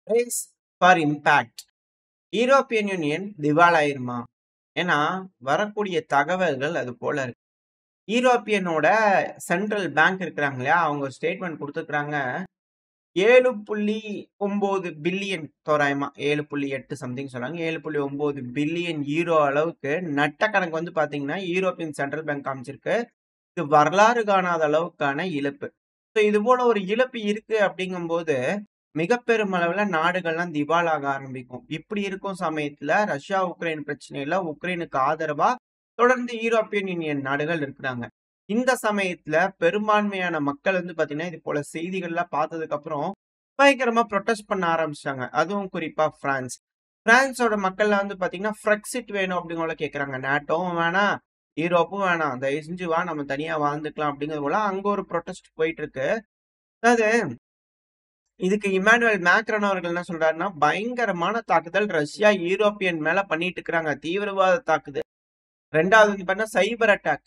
Race for impact. European union திவாலாயிருமா? ஏன்னா, வரக்கூடிய தகவல்கள் அது போல இருக்கு. யூரோப்பியனோட சென்ட்ரல் பேங்க் இருக்கிறாங்க இல்லையா? அவங்க ஸ்டேட்மெண்ட் குடுத்துருக்காங்க. 7.9 பில்லியன் தோராயமா 7.8 சம்திங் சொன்னாங்க. 7.9 பில்லியன் யூரோ அளவுக்கு நட்ட கணக்கு வந்து பார்த்தீங்கன்னா, யூரோப்பியன் சென்ட்ரல் பேங்க் காமிச்சிருக்கு. இது வரலாறு காணாத அளவுக்கான இழப்பு. ஸோ இது போல ஒரு இழப்பு இருக்கு அப்படிங்கும்போது, மிக பெருமளவுல நாடுகள்லாம் திவாலாக ஆரம்பிக்கும். இப்படி இருக்கும் சமயத்துல ரஷ்யா, உக்ரைன் பிரச்சனையில உக்ரைனுக்கு ஆதரவா தொடர்ந்து யூரோப்பியன் யூனியன் நாடுகள் இருக்கிறாங்க. இந்த சமயத்துல பெரும்பான்மையான மக்கள் வந்து பார்த்தீங்கன்னா, இது போல செய்திகள்லாம் பார்த்ததுக்கு அப்புறம் பயங்கரமா புரொட்டஸ்ட் பண்ண ஆரம்பிச்சுட்டாங்க. அதுவும் குறிப்பா பிரான்ஸ். பிரான்ஸோட மக்கள்லாம் வந்து பார்த்தீங்கன்னா, ஃப்ரெக்ஸிட் வேணும் அப்படிங்கறத கேட்கறாங்க. நேட்டோவும் வேணாம், யூரோப்பும் வேணாம். தயவு செஞ்சு வா நம்ம தனியா வாழ்ந்துக்கலாம் அப்படிங்கிறது போல அங்க ஒரு புரொட்டஸ்ட் போயிட்டு இருக்கு. அதாவது இதுக்கு இம்மானுவேல் மேக்ரான் அவர்கள் என்ன சொல்றாருன்னா, பயங்கரமான தாக்குதல் ரஷ்யா யூரோப்பியன் மேல பண்ணிட்டு இருக்கிறாங்க. தீவிரவாத தாக்குதல். 2வது வந்து பார்த்தீங்கன்னா சைபர் அட்டாக்.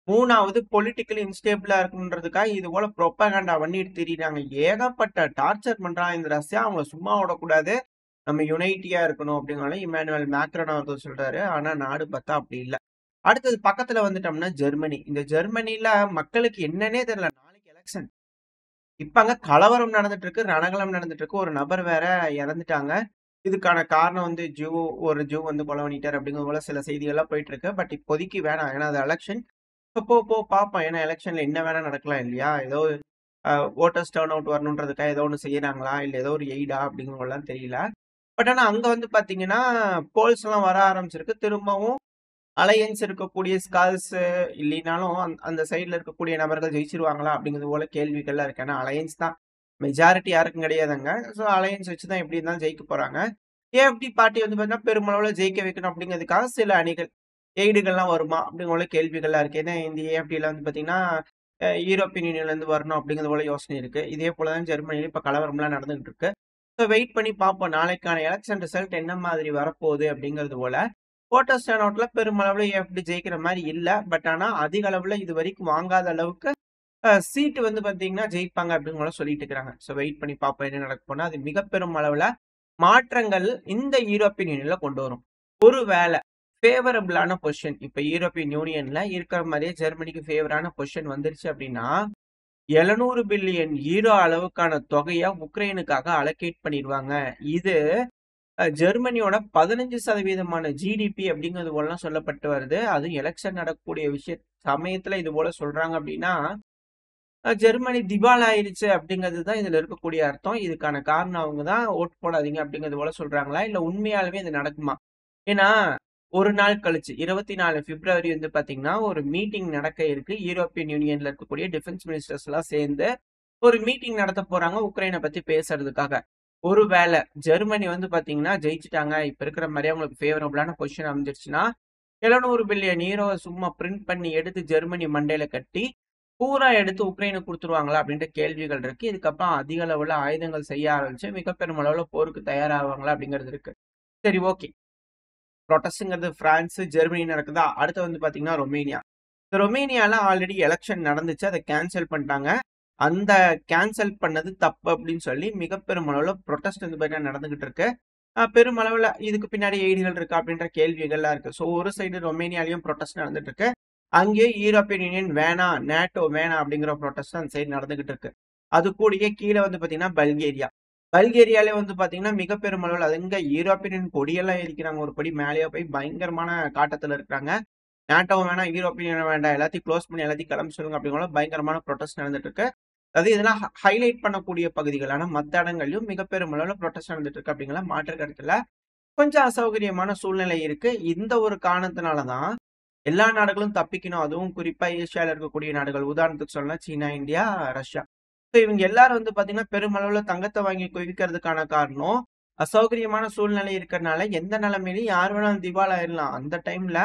3வது பொலிட்டிக்கலி இன்ஸ்டேபிளா இருக்கணுன்றதுக்காக இது போல புரோபகண்டா பண்ணிட்டு திரியிறாங்க. ஏகப்பட்ட டார்ச்சர் பண்றாங்க இந்த ரஷ்யா. அவங்கள சும்மா விடக்கூடாது. நம்ம யுனைட்டியா இருக்கணும் அப்படிங்கிறனால இம்மானுவேல் மேக்ரான் அவர்கள் சொல்றாரு. ஆனா நாடு பார்த்தா அப்படி இல்ல. அடுத்தது பக்கத்துல வந்துட்டோம்னா ஜெர்மனி. இந்த ஜெர்மனில மக்களுக்கு என்னன்னே தெரியல. நாளைக்கு எலெக்ஷன். இப்ப அங்க கலவரம் நடந்துட்டு இருக்கு. ரணகளம் நடந்துட்டு இருக்கு. ஒரு நபர் வேற இறந்துட்டாங்க. இதுக்கான காரணம் வந்து ஒரு ஜூ வந்து கொலை பண்ணிட்டார் அப்படிங்கிற போல சில செய்திகள்லாம் போயிட்டு இருக்கு. பட் இப்போதைக்கு வேணாம். ஏன்னா அது எலெக்ஷன். போ பார்ப்போம். ஏன்னா எலெக்ஷன்ல என்ன வேணா நடக்கலாம் இல்லையா? ஏதோ வோட்டர்ஸ் டர்ன் அவுட் வரணுன்றதுக்காக ஏதோ ஒண்ணு செய்யறாங்களா? இல்ல ஏதோ ஒரு எய்டா அப்படிங்கிறதெல்லாம் தெரியல. பட் ஆனா அங்க வந்து பாத்தீங்கன்னா, போல்ஸ் எல்லாம் வர ஆரம்பிச்சிருக்கு. திரும்பவும் அலையன்ஸ் இருக்கக்கூடிய ஸ்கால்ஸ் இல்லைனாலும் அந்த சைடுல இருக்கக்கூடிய நபர்கள் ஜெயிச்சிருவாங்களா? அப்படிங்கிறது போல கேள்விகள்லாம் இருக்கு. ஏன்னா அலையன்ஸ் தான் மெஜாரிட்டி யாருக்கும் கிடையாதுங்க. ஸோ அலையன்ஸ் வச்சு தான் எப்படி இருந்தாலும் ஜெயிக்க போறாங்க. ஏஎஃப்டி பார்ட்டி வந்து பார்த்தீங்கன்னா, பெருமளவுல ஜெயிக்க வைக்கணும் அப்படிங்கிறதுக்காக சில அணிகள், எய்டுகள்லாம் வருமா? அப்படிங்கிற போல கேள்விகள்லாம் இருக்கு. ஏன்னா இந்த ஏஎஃப்டில வந்து பார்த்தீங்கன்னா, யூரோப்பியன் யூனியன்லேருந்து வரணும் அப்படிங்கிறது போல யோசனை இருக்கு. இதே போல தான் ஜெர்மனியில இப்ப கலவரம்லாம் நடந்துகிட்டு இருக்கு. ஸோ வெயிட் பண்ணி பார்ப்போம். நாளைக்கான எலக்ஷன் ரிசல்ட் என்ன மாதிரி வரப்போகுது அப்படிங்கிறது போல. வோட்டர்ஸ் டர்ன் அவுட்ல பெருமளவுல ஏஎஃப்டி ஜெயிக்கிற மாரி இல்ல. பட் ஆனா அதிக அளவுல இதுவரைக்கும் வாங்காத அளவுக்கு சீட் வந்து பார்த்தீங்கன்னா ஜெயிப்பாங்க அப்படின்னு கூட சொல்லிட்டு இருக்கிறாங்க. ஸோ வெயிட் பண்ணி பார்ப்போம் என்ன நடக்க போனா. அது மிக பெரும் அளவுல மாற்றங்கள் இந்த யூரோப்பியன் யூனியன்ல கொண்டு வரும். ஒருவேளை ஃபேவரபிளான பொசிஷன் இப்ப யூரோப்பியன் யூனியன்ல இருக்கிற மாதிரியே ஜெர்மனிக்கு ஃபேவரான பொசிஷன் வந்துருச்சு அப்படின்னா 700 பில்லியன் யூரோ அளவுக்கான தொகையை உக்ரைனுக்காக அலோகேட் பண்ணிடுவாங்க. இது ஜெர்மனியோட 15% ஜிடிபி அப்படிங்கிறது போலாம் சொல்லப்பட்டு வருது. அதுவும் எலெக்ஷன் நடக்கக்கூடிய சமயத்துல இது போல சொல்றாங்க அப்படின்னா ஜெர்மனி திவால் ஆயிருச்சு அப்படிங்கிறது தான் இதுல இருக்கக்கூடிய அர்த்தம். இதுக்கான காரணம் அவங்க தான் ஓட் போடாதீங்க அப்படிங்கிறது போல சொல்றாங்களா? இல்ல உண்மையாலுமே இது நடக்குமா? ஏன்னா, ஒரு நாள் கழிச்சு 24 பிப்ரவரி வந்து பாத்தீங்கன்னா, ஒரு மீட்டிங் நடக்க இருக்கு. யூரோப்பியன் யூனியன்ல இருக்கக்கூடிய டிஃபென்ஸ் மினிஸ்டர்ஸ் எல்லாம் சேர்ந்து ஒரு மீட்டிங் நடத்த போறாங்க உக்ரைனை பத்தி பேசுறதுக்காக. ஒருவேளை ஜெர்மனி வந்து பாத்தீங்கன்னா ஜெயிச்சுட்டாங்க. இப்ப இருக்கிற மாதிரி அவங்களுக்கு ஃபேவரபிளான பொசிஷன் அமைஞ்சிருச்சுன்னா 700 பில்லியன் யூரோவை சும்மா பிரிண்ட் பண்ணி எடுத்து ஜெர்மனி மண்டையில கட்டி பூரா எடுத்து உக்ரைனுக்கு குடுத்துருவாங்களா? அப்படின்ற கேள்விகள் இருக்கு. இதுக்கப்புறம் அதிக அளவுல ஆயுதங்கள் செய்ய ஆரம்பிச்சு மிக பெரும் அளவுல போருக்கு தயாராவாங்களா? அப்படிங்கிறது இருக்கு. சரி ஓகே. புரொட்டஸ்ட்ங்கிறது பிரான்ஸ், ஜெர்மனி நடக்குதா? அடுத்து வந்து பாத்தீங்கன்னா ரொமேனியா. இந்த ரொமேனியால ஆல்ரெடி எலெக்ஷன் நடந்துச்சு. அதை கேன்சல் பண்ணிட்டாங்க. அந்த கேன்சல் பண்ணது தப்பு அப்படின்னு சொல்லி மிக பெரும் அளவுல புரொட்டஸ்ட் வந்து பாத்தீங்கன்னா நடந்துகிட்டு இருக்கு. பெருமளவுல இதுக்கு பின்னாடி எய்டுகள் இருக்கா? அப்படின்ற கேள்விகள்லாம் இருக்கு. ஸோ ஒரு சைடு ரொமேனியாலையும் புரொட்டஸ்ட் நடந்துட்டு இருக்கு. அங்கேயே யூரோப்பியன் யூனியன் வேணாம், நேட்டோ வேணாம் அப்படிங்கிற ப்ரொட்டஸ்ட் அந்த சைடு நடந்துகிட்டு இருக்கு. அது கூடயே கீழே வந்து பாத்தீங்கன்னா பல்கேரியா. பல்கேரியாலே வந்து பாத்தீங்கன்னா மிக பெருமளவில் அது எங்க யூரோப்பியன் யூனியன் கொடியெல்லாம் எரிக்கிறாங்க. ஒரு படி மேலேயே போய் பயங்கரமான காட்டத்துல இருக்கிறாங்க. நேட்டோவும் வேணாம், யூரோப்பியன் யூனியன் வேண்டாம், எல்லாத்தையும் க்ளோஸ் பண்ணி எல்லாத்தையும் கிளம்ப சொல்லுங்க அப்படிங்கிற பயங்கரமான ப்ரொட்டஸ்ட் நடந்துட்டு இருக்கு. அது இதெல்லாம் ஹைலைட் பண்ணக்கூடிய பகுதிகள். ஆனா மற்ற இடங்கள்லயும் மிக பெருமளவில் ப்ரொட்டஸ்ட் நடந்துட்டு இருக்கு அப்படிங்கிற மாற்று கருத்துல கொஞ்சம் அசௌகரியமான சூழ்நிலை இருக்கு. இந்த ஒரு காரணத்தினாலதான் எல்லா நாடுகளும் தப்பிக்கணும். அதுவும் குறிப்பா ஏசியால இருக்கக்கூடிய நாடுகள். உதாரணத்துக்கு சொல்லலாம் சீனா, இந்தியா, ரஷ்யா. ஸோ இவங்க எல்லாரும் வந்து பாத்தீங்கன்னா பெருமளவுல தங்கத்தை வாங்கி குவிக்கிறதுக்கான காரணம் அசௌகரியமான சூழ்நிலை இருக்கிறதுனால எந்த நிலைமையிலும் யார் வேணாலும் திவால் ஆயிடலாம். அந்த டைம்ல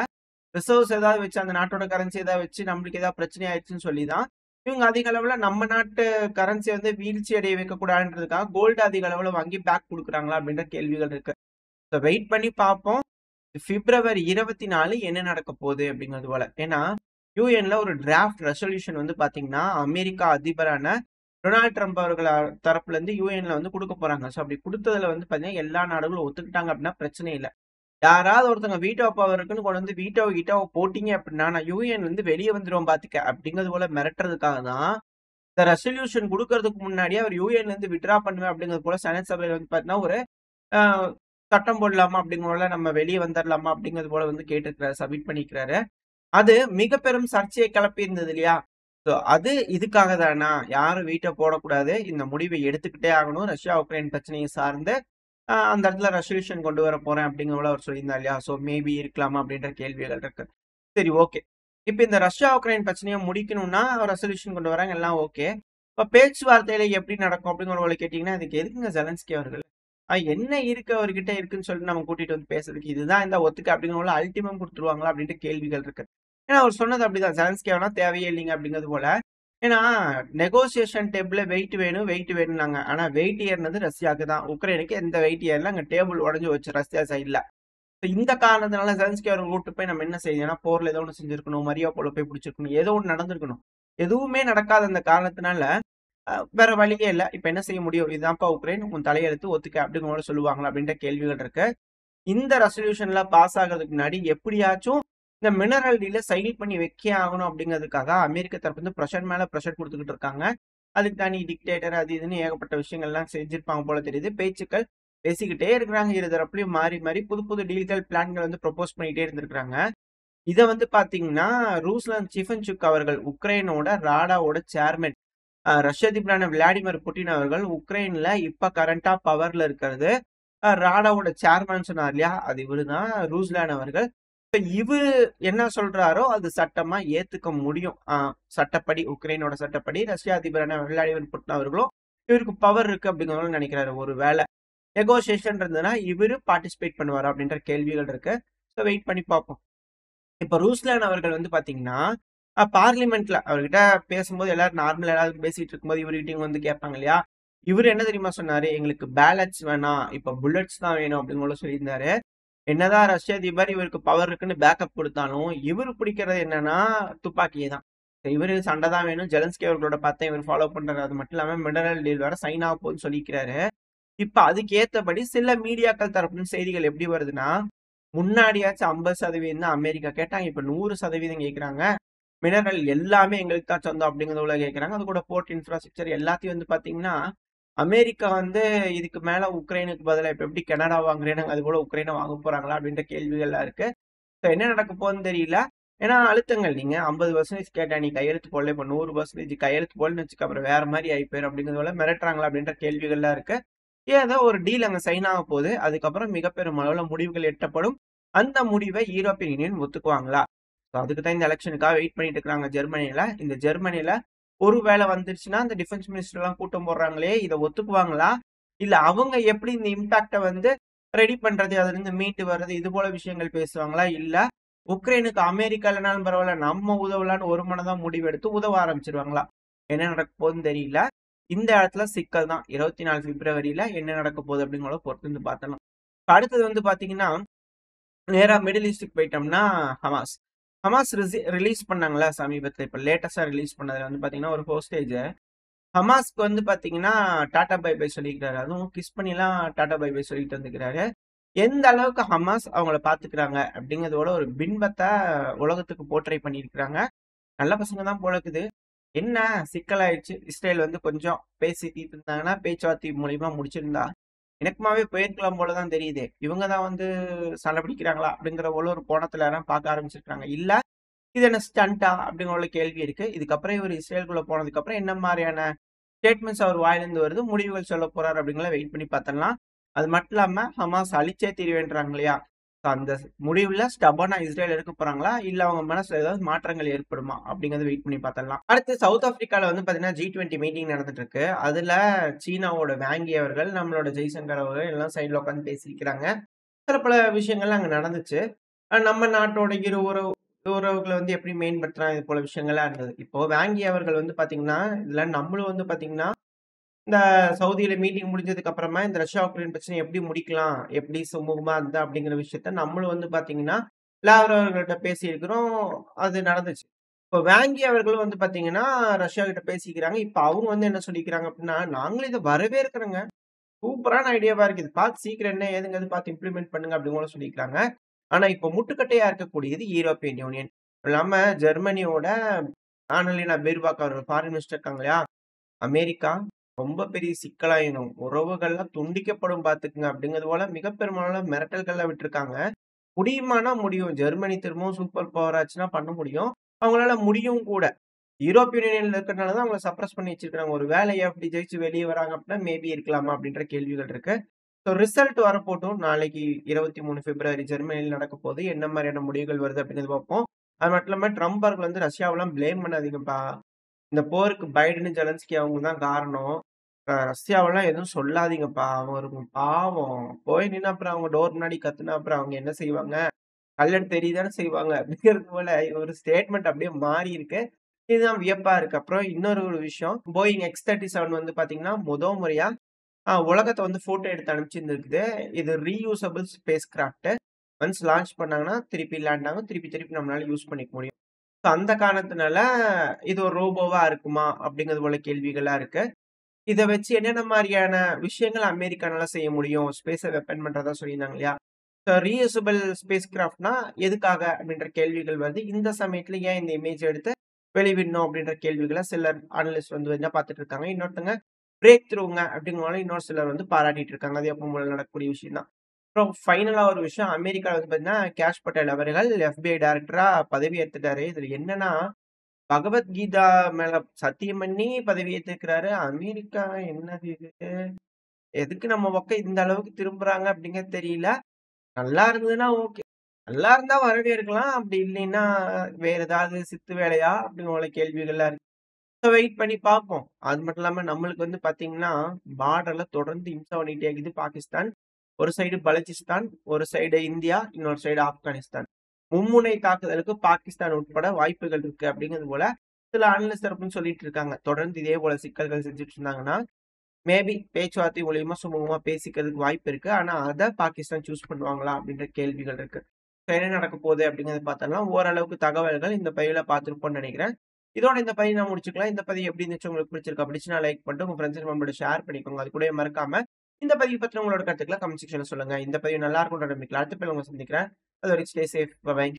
ரிசர்வ்ஸ் ஏதாவது வச்சு அந்த நாட்டோட கரன்சி ஏதாவது வச்சு நம்மளுக்கு ஏதாவது பிரச்சனை ஆயிடுச்சுன்னு சொல்லிதான் இவங்க அதிக அளவுல நம்ம நாட்டு கரன்சி வந்து வீழ்ச்சி அடைய வைக்கக்கூடாதுன்றதுக்காக கோல்டு அதிக அளவுல வாங்கி பேக் கொடுக்குறாங்களா அப்படின்ற கேள்விகள் இருக்கு. ஸோ வெயிட் பண்ணி பார்ப்போம். பிப்ரவரி 24 என்ன நடக்க போகுது அப்படிங்கிறது போல. ஏன்னா யூஎன்ல ஒரு டிராஃப்ட் ரெசல்யூஷன் வந்து பாத்தீங்கன்னா அமெரிக்கா அதிபரான டொனால்ட் ட்ரம்ப் அவர்கள் தரப்புல இருந்து யுஎன்ல வந்து குடுக்க போறாங்க. ஸோ அப்படி குடுத்ததுல வந்து பார்த்தீங்கன்னா, எல்லா நாடுகளும் ஒத்துக்கிட்டாங்க அப்படின்னா பிரச்சனை இல்ல. யாராவது ஒருத்தங்க வீட்டோ பவர் இருக்குன்னு கொண்டு வந்து வீட்டோவ போட்டீங்க அப்படின்னா, நான் யுஎன்ல இருந்து வெளிய வந்துருவேன் பார்த்துக்க அப்படிங்கிறது போல மிரட்டுறதுக்காக தான், இந்த ரெசல்யூஷன் குடுக்கறதுக்கு முன்னாடியே அவர் யுஎன்ல இருந்து வித்ட்ரா பண்ணுவேன் அப்படிங்கிறது போல செனட் சபையில வந்து பார்த்தீங்கன்னா, ஒரு அ சட்டம் போடலாமா அப்படிங்கிற போல நம்ம வெளிய வந்துரலாமா அப்படிங்கிறது போல வந்து கேட்டிருக்கிறாரு. சப்மிட் பண்ணியிருக்கிறாரு. அது மிக பெரும் சர்ச்சையை கிளப்பி இருந்தது இல்லையா? ஸோ அது இதுக்காக தானா? யாரும் வீட்டோ போடக்கூடாது. இந்த முடிவை எடுத்துக்கிட்டே ஆகணும். ரஷ்யா, உக்ரைன் பிரச்சனையை சார்ந்து அந்த இடத்துல ரெசல்யூஷன் கொண்டு வர போறேன் அப்படிங்கிற போல அவர் சொல்லியிருந்தார் இல்லையா? ஸோ மேபி இருக்கலாமா அப்படின்ற கேள்விகள் இருக்கு. சரி ஓகே. இப்ப இந்த ரஷ்யா, உக்ரைன் பிரச்சனைய முடிக்கணும்னா ரெசல்யூஷன் கொண்டு வராங்க எல்லாம் ஓகே. இப்ப பேச்சுவார்த்தையில எப்படி நடக்கும் அப்படிங்கிற போல கேட்டீங்கன்னா, அதுக்கு எதுக்குங்க ஜெலன்ஸ்கி அவர்கள்? என்ன இருக்கு அவர்கிட்ட இருக்குன்னு சொல்லிட்டு நம்ம கூட்டிட்டு வந்து பேசுறதுக்கு. இதுதான் இந்த ஒத்துக்க அப்படிங்கிற போல அல்டிமம் குடுத்துருவாங்களா அப்படின்ட்டு கேள்விகள் இருக்கு. ஏன்னா அவர் சொன்னது அப்படிதான். ஜெலன்ஸ்கி ஆனா தேவையே இல்லைங்க அப்படிங்கிறது போல. ஏன்னா நெகோசியேஷன் டேபிள்ல வெயிட் வேணும்னாங்க. ஆனா வெயிட் ஏறுனது ரஷ்யாவுக்கு தான். உக்ரைனுக்கு எந்த வெயிட் ஏறல. அங்க டேபிள் உடைஞ்சு போச்சு ரஷ்யா சைடுல. இந்த காரணத்தினால ஜெலன்ஸ்கி அவர்கள் கூட்டு போய் நம்ம என்ன செய்யணும்? ஏன்னா போர்ல ஏதோ ஒண்ணு செஞ்சிருக்கணும். மரியாப்போல போய் பிடிச்சிருக்கணும். ஏதோ ஒண்ணு நடந்திருக்கணும். எதுவுமே நடக்காத அந்த காரணத்தினால வேற வழியே இல்ல. இப்ப என்ன செய்ய முடியும்? இதுதான்ப்பா உக்ரைன். உன் தலையெழுத்து ஒத்துக்க அப்படிங்கிற மாரி சொல்லுவாங்களா? அப்படின்ற கேள்விகள் இருக்கு. இந்த ரெசல்யூஷன்ல பாஸ் ஆகுறதுக்கு முன்னாடி எப்படியாச்சும் இந்த மினரல் டீல சைன் பண்ணி வைக்கே ஆகணும் அப்படிங்கிறதுக்காக அமெரிக்க தரப்பு வந்து பிரஷர் மேல பிரஷர் குடுத்துக்கிட்டு இருக்காங்க. அதுக்கு தனி டிக்டேட்டர் அது இதுன்னு ஏகப்பட்ட விஷயங்கள்லாம் செஞ்சிருப்பாங்க போல தெரியுது. பேச்சுக்கள் பேசிக்கிட்டே இருக்கிறாங்க. இரு தரப்புலயும் மாறி மாறி புது புது டீல்கள், பிளான்கள் வந்து ப்ரொபோஸ் பண்ணிட்டே இருந்திருக்காங்க. இத வந்து பாத்தீங்கன்னா, ரூஸ்லான் ஸ்டீஃபன்சுக் அவர்கள் உக்ரைனோட ராடாவோட சேர்மன் ரஷ்ய அதிபரான விளாடிமிர் புட்டின் அவர்கள் உக்ரைன்ல இப்ப கரண்டா பவர்ல இருக்கிறது. ராடாவோட சேர்மன் சொன்னார் இல்லையா? அது இவருதான் ரூஸ்லான் அவர்கள். இப்ப இவரு என்ன சொல்றாரோ அது சட்டமா ஏத்துக்க முடியும். சட்டப்படி உக்ரைனோட சட்டப்படி ரஷ்ய அதிபரான விளாடிமிர் புட்டின் அவர்களும் இவருக்கு பவர் இருக்கு அப்படிங்கிற நினைக்கிறாரு. ஒரு வேளை நெகோசியேஷன் இருந்ததுன்னா இவரு பார்ட்டிசிபேட் பண்ணுவாரா அப்படின்ற கேள்விகள் இருக்கு. ஸோ வெயிட் பண்ணி பார்ப்போம். இப்ப ரூஸ்லான் அவர்கள் வந்து பாத்தீங்கன்னா, பார்லிமெண்ட்ல அவர்கிட்ட பேசும்போது எல்லாரும் நார்மலா எல்லாரும் பேசிட்டு இருக்கும்போது இவர்கிட்டயும் வந்து கேட்பாங்க இல்லையா? இவரு என்ன தெரியுமா சொன்னாரு? எங்களுக்கு பேலட்ஸ் வேணாம். இப்ப புல்லட்ஸ் தான் வேணும் அப்படின்னு போல சொல்லியிருந்தாரு. என்னதான் ரஷ்ய அதிபர் இவருக்கு பவர் இருக்குன்னு பேக்கப் குடுத்தாலும், இவரு பிடிக்கிறது என்னன்னா துப்பாக்கிய தான். இவரு சண்டை தான் வேணும். ஜெலன்ஸ்கி அவர்களோட பாத்தேன் இவர் ஃபாலோ பண்றாரு. அது மட்டும் இல்லாம மினரல் டீல் வேற சைன் ஆக போகுதுன்னு சொல்லிக்கிறாரு. இப்ப அதுக்கு ஏத்தபடி சில மீடியாக்கள் தரப்பிலும் செய்திகள் எப்படி வருதுன்னா, முன்னாடியாச்சும் 50% தான் அமெரிக்கா கேட்டாங்க. இப்ப 100% கேட்குறாங்க. மினரல் எல்லாமே எங்களுக்கு தான் சொந்தம் அப்படிங்கிறது போல கேட்குறாங்க. அது கூட போர்ட் இன்ஃப்ராஸ்ட்ரக்சர் எல்லாத்தையும் வந்து பார்த்தீங்கன்னா, அமெரிக்கா வந்து இதுக்கு மேல உக்ரைனுக்கு பதிலா இப்ப எப்படி கனடா வாங்குறேன்னு அது போல உக்ரைனை வாங்க போறாங்களா? அப்படின்ற கேள்விகள்லாம் இருக்கு. ஸோ என்ன நடக்க போகுதுன்னு தெரியல. ஏன்னா அழுத்தங்கள் நீங்க 50% கேட்டா நீ கையெழுத்து போடல. இப்ப 100% கையெழுத்து போடலன்னு வச்சுக்க அப்புறம் வேற மாரி ஆயி போயிரும் அப்படிங்கிறது போல மிரட்டுறாங்களா? அப்படின்ற கேள்விகள்லாம் இருக்கு. ஏதோ ஒரு டீல் அங்க சைன் ஆக போகுது. அதுக்கப்புறம் மிகப்பெரும் அளவுல முடிவுகள் எட்டப்படும். அந்த முடிவை யூரோப்பியன் யூனியன் ஒத்துக்குவாங்களா? ஸோ அதுக்கு தான் இந்த எலக்ஷனுக்காக வெயிட் பண்ணிட்டு இருக்காங்க ஜெர்மனில. இந்த ஜெர்மனில ஒரு வேளை வந்துருச்சுன்னா, அந்த டிஃபென்ஸ் மினிஸ்டர்லாம் கூட்டம் போடுறாங்களே, இத ஒத்துக்குவாங்களா? இல்ல அவங்க எப்படி இந்த இம்பாக்ட்ட வந்து ரெடி பண்றது, அதிலிருந்து மீண்டு வர்றது, இது போல விஷயங்கள் பேசுவாங்களா? இல்ல உக்ரைனுக்கு அமெரிக்கா இல்லனாலும் பரவால்ல, நம்ம உதவலான்னு ஒரு மனதா முடிவெடுத்து உதவ ஆரம்பிச்சுருவாங்களா? என்ன நடக்க போகுதுன்னு தெரியல. இந்த இடத்துல சிக்கல் தான். 24 பிப்ரவரியில என்ன நடக்க போகுது அப்படிங்கிறத பொறுத்து வந்து பார்த்தலாம். அடுத்தது வந்து பார்த்தீங்கன்னா, நேரா மிடில் ஈஸ்ட்க்கு போயிட்டோம்னா ஹமாஸ். ஹமாஸ் ரிலீஸ் பண்ணாங்கல்ல சமீபத்தில. இப்ப லேட்டஸ்ட்டா ரிலீஸ் பண்ணதுல வந்து பார்த்தீங்கன்னா, ஒரு ஹோஸ்டேஜ ஹமாஸ்க்கு வந்து பார்த்தீங்கன்னா, டாட்டா பை பை சொல்லிக்கிறாரு. அதுவும் கிஸ் பண்ணிலாம் டாட்டா பை பை சொல்லிட்டு வந்துக்கிறாரு. எந்த அளவுக்கு ஹமாஸ் அவங்கள பார்த்துக்கிறாங்க அப்படிங்கிறதோட ஒரு பின்பத்த உலகத்துக்கு போர்ட்ரை பண்ணியிருக்கிறாங்க. நல்ல பசங்க தான் போல இருக்குது. என்ன சிக்கலாயிடுச்சு. இஸ்ரேல் வந்து கொஞ்சம் பேசி தீர்த்திருந்தாங்கன்னா, பேச்சுவார்த்தை மூலியமா முடிச்சிருந்தா, இணக்கமாவே போயிருக்கலாம் போல தான் தெரியுதே. இவங்க தான் வந்து சண்டை பிடிக்கிறாங்களா? அப்படிங்கிற போல ஒரு கோணத்துல யாரும் பார்க்க ஆரம்பிச்சிருக்காங்க. இல்ல, இது என்ன ஸ்டண்டா? அப்படிங்கிற ஒரு கேள்வி இருக்கு. இதுக்கப்புறம் இவர் இஸ்ரேலுக்குள்ள போனதுக்கப்புறம் என்ன மாரியான ஸ்டேட்மெண்ட்ஸ் அவர் வாயிலிருந்து வருது, முடிவுகள் சொல்லப் போறாரு அப்படிங்கிறத வெயிட் பண்ணி பார்த்தரலாம். அது மட்டும் இல்லாம ஹமாஸ் அழிச்சே தீருவேன்றாங்க இல்லையா? அந்த முடிவுல ஸ்டபர்னா இஸ்ரேல் எடுக்க போறாங்களா? இல்ல அவங்க மனசுல ஏதாவது மாற்றங்கள் ஏற்படுமா? அப்படிங்கிறத வெயிட் பண்ணி பார்த்தரலாம். அடுத்து சவுத் ஆப்பிரிக்கால வந்து பார்த்தீங்கன்னா, G20 மீட்டிங் நடந்துட்டு இருக்கு. அதுல சீனாவோட வாங்கி அவர்கள், நம்மளோட ஜெய்சங்கர் அவர்கள் எல்லாம் சைடுல உட்கார்ந்து பேசியிருக்கிறாங்க. சில பல விஷயங்கள்லாம் அங்க நடந்துச்சு. நம்ம நாட்டோட உறவுகள வந்து எப்படி மேம்படுத்தலாம் இது போல விஷயங்கள்லாம் இருந்தது. இப்போ வாங்கி அவர்கள் வந்து பார்த்தீங்கன்னா, இதுல நம்மளும் வந்து பார்த்தீங்கன்னா, இந்த சவுதியில மீட்டிங் முடிஞ்சதுக்கு அப்புறமா இந்த ரஷ்யா, உக்ரைன் பிரச்சனைய எப்படி முடிக்கலாம்? எப்படி சுமூகமா இருந்தா அப்படிங்கிற விஷயத்த நம்மளும் வந்து பார்த்தீங்கன்னா, லாவ்ரோ அவர்கள்ட்ட பேசியிருக்கிறோம். அது நடந்துச்சு. இப்போ வாங்கி அவர்களும் வந்து பார்த்தீங்கன்னா, ரஷ்யா கிட்ட பேசிக்கிறாங்க. இப்ப அவங்க வந்து என்ன சொல்லிக்கிறாங்க அப்டின்னா, நாங்களும் இத வரவேற்கிறோங்க. சூப்பரான ஐடியாவா இருக்கு. இத பார்த்து சீக்கிரம் என்ன ஏதுங்கிறது பார்த்து இம்ப்ளிமெண்ட் பண்ணுங்க அப்டின்னு கூட சொல்லிக்கிறாங்க. ஆனா, இப்ப முட்டுக்கட்டையா இருக்கக்கூடியது யூரோப்பியன் யூனியன். இல்லாம ஜெர்மனியோட ஆனலினா பெர்பாக் அவர்கள் ஃபாரின் மினிஸ்டர் இருக்காங்க இல்லையா? அமெரிக்கா ரொம்ப பெரிய சிக்கலாயிரும். உறவுகள்லாம் துண்டிக்கப்படும் பார்த்துக்கங்க அப்டிங்கிறது போல மிக பெரும்பாலான மிரட்டல்கள்லாம் விட்டுருக்காங்க. முடியுமானா முடியும். ஜெர்மனி திரும்பவும் சூப்பர் பவர் ஆச்சுன்னா பண்ண முடியும். அவங்களால முடியும் கூட. யூரோப்பியன் யூனியன்ல இருக்கிறனால தான் அவங்கள சப்ரஸ் பண்ணி வச்சிருக்காங்க. ஒரு வேளை அப்படி ஜெயிச்சு வெளிய வராங்க அப்படின்னா, மேபி இருக்கலாமா அப்படின்ற கேள்விகள் இருக்கு. ஸோ ரிசல்ட் வரப்போட்டும். நாளைக்கு 23 பிப்ரவரி ஜெர்மனியில் நடக்கப்போது. என்ன மாரியான முடிவுகள் வருது அப்படிங்கிறத பார்ப்போம். அது மட்டும் இல்லாம ட்ரம்ப் அவர்கள் வந்து ரஷ்யாவெல்லாம் ப்ளேம் பண்ணாதீங்கப்பா. இந்த போருக்கு பைடன், ஜெலன்ஸ்கி அவங்க தான் காரணம். ரஷ்யாவெல்லாம் எதுவும் சொல்லாதீங்கப்பா. அவரு பாவம். போய் நின்னு அப்புறம் அவங்க டோர் முன்னாடி கத்துனா அப்புறம் அவங்க என்ன செய்வாங்க? கல்லெடுத்து எறியதானே செய்வாங்க. அப்படிங்கிறது போல ஒரு ஸ்டேட்மெண்ட் அப்படியே மாறி இருக்கு. இதுதான் வியப்பா இருக்கு. அப்புறம் இன்னொரு ஒரு விஷயம். போயிங் X-37 வந்து பார்த்தீங்கன்னா, முறையா உலகத்த வந்து ஃபோட்டோ எடுத்து அனுப்பிச்சிருந்திருக்குது. இது reusable space craft. Once launch பண்ணாங்கன்னா, திருப்பி லேண்ட் ஆகும். திருப்பி திருப்பி நம்மளால யூஸ் பண்ணிக்க முடியும். ஸோ அந்த காரணத்தினால, இது ஒரு ரோபோவா இருக்குமா? அப்படிங்கிறது போல கேள்விகள்லாம் இருக்கு. இத வச்சு என்னென்ன மாரியான விஷயங்கள் அமெரிக்கானால செய்ய முடியும்? ஸ்பேஸ வெப்பன் பண்றதா சொல்லியிருந்தாங்க இல்லையா? ரீயூசபிள் ஸ்பேஸ் கிராஃப்ட்னா எதுக்காக? அப்படின்ற கேள்விகள் வருது. இந்த சமயத்துல ஏன் இந்த இமேஜ் எடுத்து வெளிவிடணும்? அப்படின்ற கேள்விகள சிலர் அனலிஸ்ட் வந்து என்ன பார்த்துட்டு இருக்காங்க. இன்னொருத்தங்க பிரேக் த்ரூங்க அப்படிங்கிறனால இன்னொரு சிலர் வந்து பாராட்டிட்டு இருக்காங்க. அது எப்பவும் போல நடக்கக்கூடிய விஷயம் தான். அப்புறம் ஃபைனலா ஒரு விஷயம் அமெரிக்கால வந்து பார்த்தீங்கன்னா, கேஷ் பட்டேல் அவர்கள் FBI டைரக்டரா பதவி ஏத்துட்டாரு. இதுல என்னன்னா, பகவத்கீதா மேல சத்தியம் பண்ணி பதவி ஏத்துக்கிறாரு. அமெரிக்கா என்னது இது? எதுக்கு நம்ம பக்கம் இந்த அளவுக்கு திரும்புறாங்க அப்படிங்கிறது தெரியல. நல்லா இருந்ததுன்னா ஓகே. நல்லா இருந்தா வரவேற்கலாம். அப்படி இல்லைன்னா, வேற ஏதாவது சித்து வேலையா? அப்படின்னு போல கேள்விகள்லாம் இருக்கு. வெயிட் பண்ணி பார்ப்போம். அது மட்டும் இல்லாம நம்மளுக்கு வந்து பார்த்தீங்கன்னா, பார்டர்ல தொடர்ந்து இம்சை பண்ணிட்டே இருக்குது பாகிஸ்தான். ஒரு சைடு பலுச்சிஸ்தான், ஒரு சைடு இந்தியா, இன்னொரு சைடு ஆப்கானிஸ்தான். மும்முனை தாக்குதலுக்கு பாகிஸ்தான் உட்பட வாய்ப்புகள் இருக்கு அப்படிங்கிறது போல சில அனலிஸ்ட் தரப்புன்னு சொல்லிட்டு இருக்காங்க. தொடர்ந்து இதே போல சிக்கல்கள் செஞ்சுட்டு இருந்தாங்கன்னா, மேபி பேச்சுவார்த்தை மூலியமா சுமூகமா பேசிக்கிறதுக்கு வாய்ப்பு இருக்கு. ஆனா, அத பாகிஸ்தான் சூஸ் பண்ணுவாங்களா? அப்படின்ற கேள்விகள் இருக்கு. இப்ப என்ன நடக்க போகுது அப்படிங்கிறத பார்த்தோம்னா, ஓரளவுக்கு தகவல்கள் இந்த பதிவுல பார்த்திருப்போம்னு நெனைக்கிறேன். இதோட இந்த பதிவு நான் முடிச்சுக்கலாம். இந்த பதிவு எப்படி இருந்துச்சு? உங்களுக்கு பிடிச்சிருக்கா? பிடிச்சுனா லைக் பண்ணிட்டு உங்க ஃப்ரெண்ட்ஸ் அண்ட் ஃபேமிலியோட ஷேர் பண்ணிக்கோங்க. அது கூடவே மறக்காம இந்த பதிவு பத்தின உங்களோட கருத்துக்கள கமெண்ட் செக்ஷன்ல சொல்லுங்க. இந்த பதிவு நல்லா இருக்கும்ன்ற நம்பிக்கையில அடுத்த பதிவுல உங்கள சந்திக்கிறேன். அதுவரைக்கும் ஸ்டே சேஃப். By by.